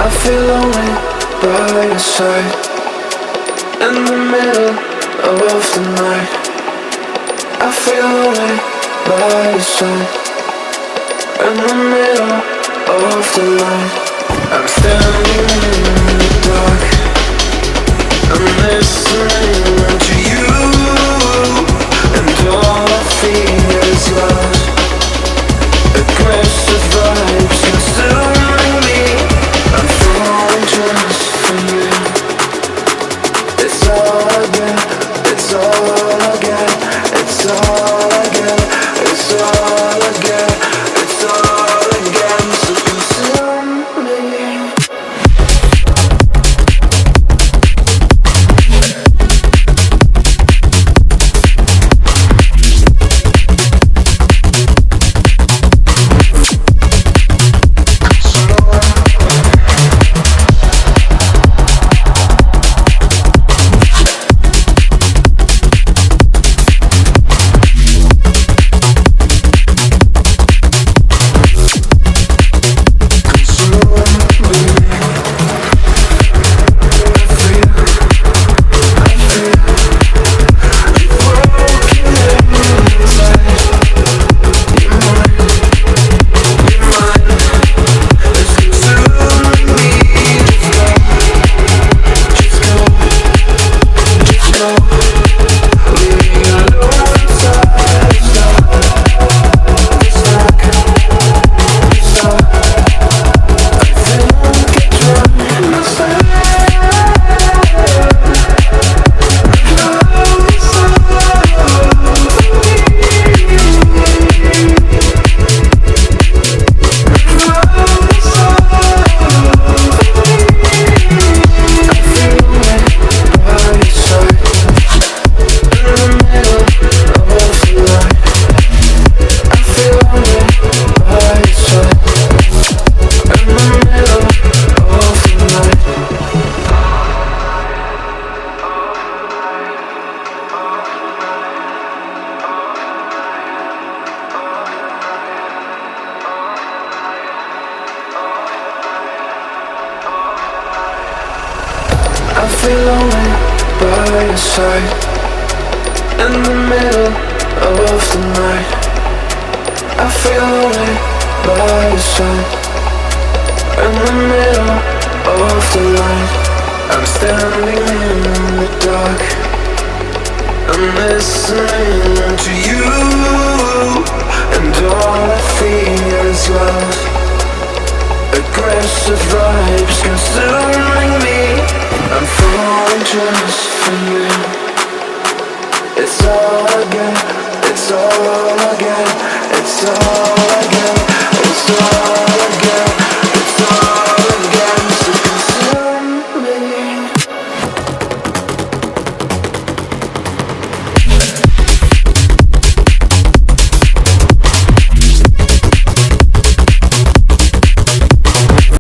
I feel lonely by your side, in the middle of the night. I feel lonely by your side, in the middle of the night. I'm standing in the dark, I'm listening to you, and all I feel is love. Aggressive vibes consuming me. I'm falling just for you. It's all I get, it's all I get, it's all I get, it's all I get, it's all I get. So consume me. I feel lonely by your side, in the middle of the night. I feel lonely by your side, in the middle of the night. I'm standing in the dark, I'm listening to you, and all I feel is love. Aggressive vibes consuming me. I'm falling just for you. It's all I get, it's all I get, it's all